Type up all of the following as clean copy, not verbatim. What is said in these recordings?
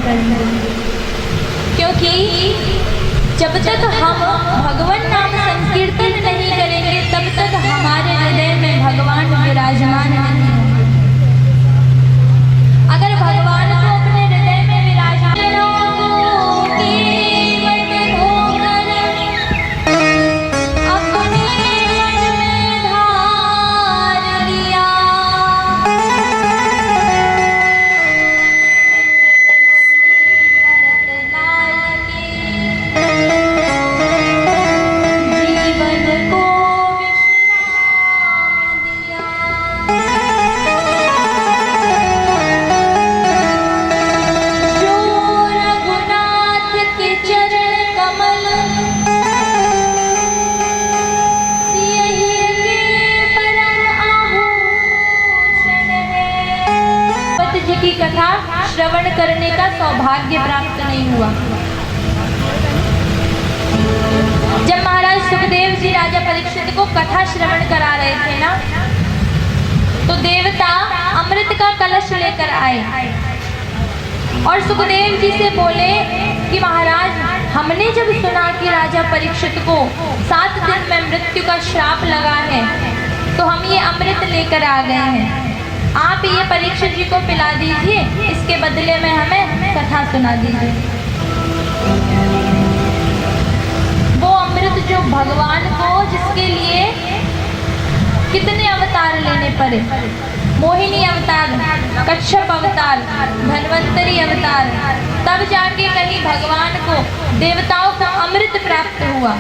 करेंगे, क्योंकि जब तक हम भगवान नाम संकीर्तन नहीं करेंगे तब तक हमारे हृदय में भगवान विराजमान नहीं होंगे। अगर भगवान को अपने हृदय में विराजमान की कथा श्रवण करने का सौभाग्य प्राप्त नहीं हुआ। जब महाराज सुखदेव जी राजा परीक्षित को कथा श्रवण करा रहे थे ना, तो देवता अमृत का कलश लेकर आए और सुखदेव जी से बोले कि महाराज, हमने जब सुना कि राजा परीक्षित को 7 दिन में मृत्यु का श्राप लगा है तो हम ये अमृत लेकर आ गए हैं, आप ये परीक्षित जी को पिला दीजिए, इसके बदले में हमें कथा सुना दीजिए। वो अमृत जो भगवान को, जिसके लिए कितने अवतार लेने पड़े, मोहिनी अवतार, कच्छप अवतार, धन्वंतरी अवतार, तब जाके कहीं भगवान को, देवताओं को अमृत प्राप्त हुआ।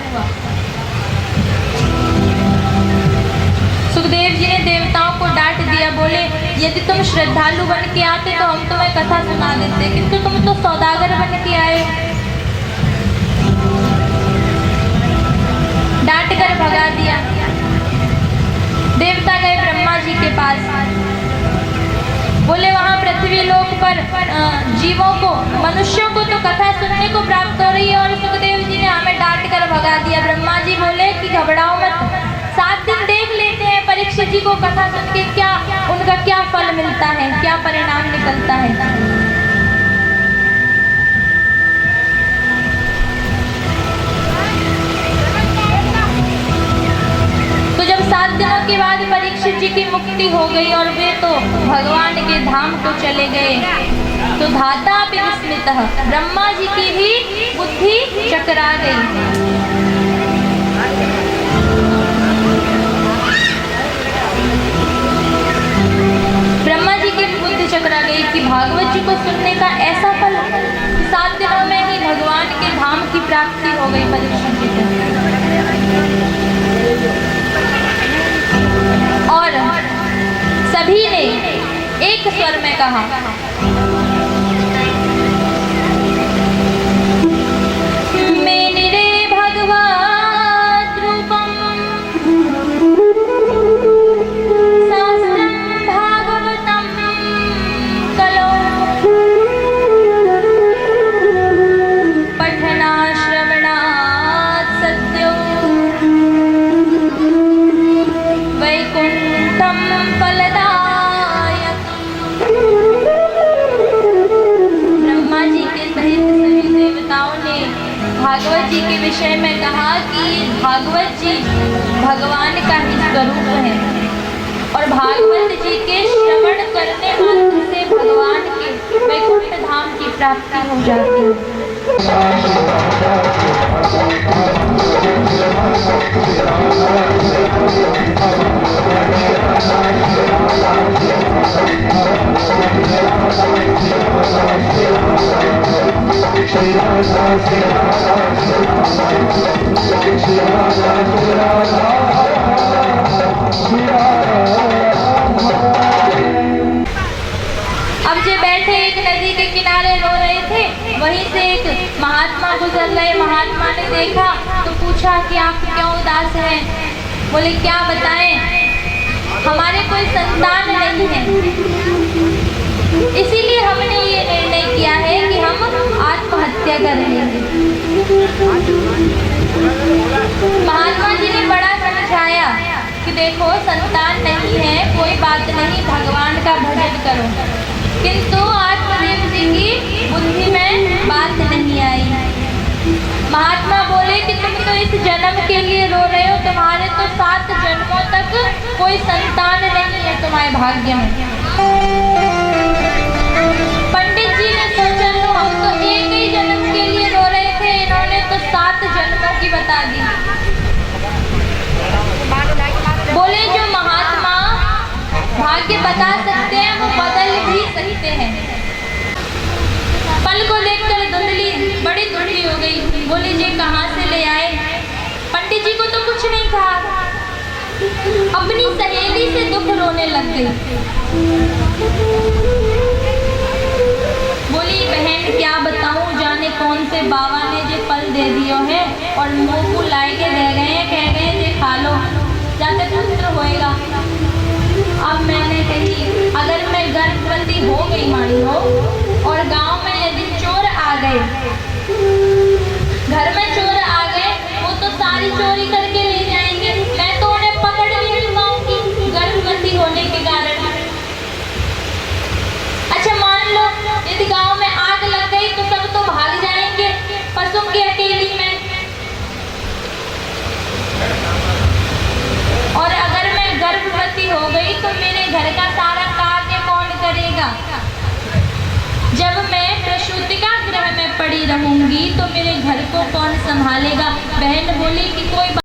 सुखदेव जी ने देवताओं को डांट दिया, बोले यदि तुम श्रद्धालु बन के आते तो हम तुम्हें कथा सुना देते, किंतु तुम तो सौदागर बन के आए। डांट कर भगा दिया। देवता गए ब्रह्मा जी के पास, बोले वहां पृथ्वी लोक पर जीवों को, मनुष्यों को तो कथा सुनने को प्राप्त हो रही है और सुखदेव जी ने हमें डांट कर भगा दिया। ब्रह्मा जी बोले कि घबराओ मत, 7 दिन देख लेते हैं परीक्षित जी को कथा सुन के क्या उनका क्या फल मिलता है, क्या परिणाम निकलता है। तो जब 7 दिनों के बाद परीक्षित जी की मुक्ति हो गई और वे तो भगवान के धाम को चले गए, तो धाता पे विस्मितः, ब्रह्मा जी की भी बुद्धि चकरा गई। ब्रह्मा जी की बुद्धि चकरा गई कि भागवत जी को सुनने का ऐसा फल, 7 दिनों में ही भगवान के धाम की प्राप्ति हो गई परीक्षित जी को। और सभी ने एक स्वर में कहा, भागवत जी के विषय में कहा कि भागवत जी भगवान का ही स्वरूप है और भागवत जी के श्रवण करने मात्र से भगवान के वैकुंठ धाम की प्राप्ति हो जाती है। अब जो बैठे एक नदी के किनारे रो रहे थे, वहीं से एक महात्मा गुजर रहे। महात्मा ने देखा तो पूछा कि आप क्यों उदास हैं? बोले क्या बताएं, हमारे कोई संतान नहीं है, इसीलिए हमने ये निर्णय किया है कि हम आत्महत्या करेंगे। महात्मा जी ने बड़ा समझाया कि देखो संतान नहीं है, कोई बात नहीं, भगवान का भजन करो, किंतु आत्मदेव जी की बुद्धि में जन्म के लिए रो रहे हो, तुम्हारे तो 7 जन्मों तक कोई संतान नहीं है तुम्हारे भाग्य में। पंडित जी ने सोचा लो हम तो एक ही जन्म के लिए रो रहे थे, इन्होंने तो 7 जन्मों की बता दी। बोले जो महात्मा भाग्य बता सकते हैं वो बदल भी सकते हैं। पल को देखकर धुंधली बड़ी धुंधली हो गई। बोले जी कहाँ से ले आए? पंडित जी को तो कुछ नहीं कहा, अपनी सहेली से दुख रोने लग गई। बोली बहन क्या बताऊं, जाने कौन से बाबा ने जो फल दे दियो है और मुंह को लाए के रह गए हैं, कह गए जे खा लो जाते पुत्र होएगा। अब मैंने कही अगर मैं गर्भवती हो गई मानी हो और गांव में यदि चोर आ गए, घर में चोर आ गए, वो तो सारी चोरी करके ले जाएंगे, मैं तो उन्हें पकड़ भी नहीं पाऊंगी गर्भवती होने के कारण। अच्छा मान लो यदि गांव में आग लग गई तो सब तो भाग जाएंगे, फंसूंगी अकेली में। और अगर मैं गर्भवती हो गई तो मेरे घर का सारा कार्य कौन करेगा? जब मैं प्रसूतिका गृह में पड़ी रहूंगी तो मेरे घर को कौन संभालेगा? बहन बोली कि कोई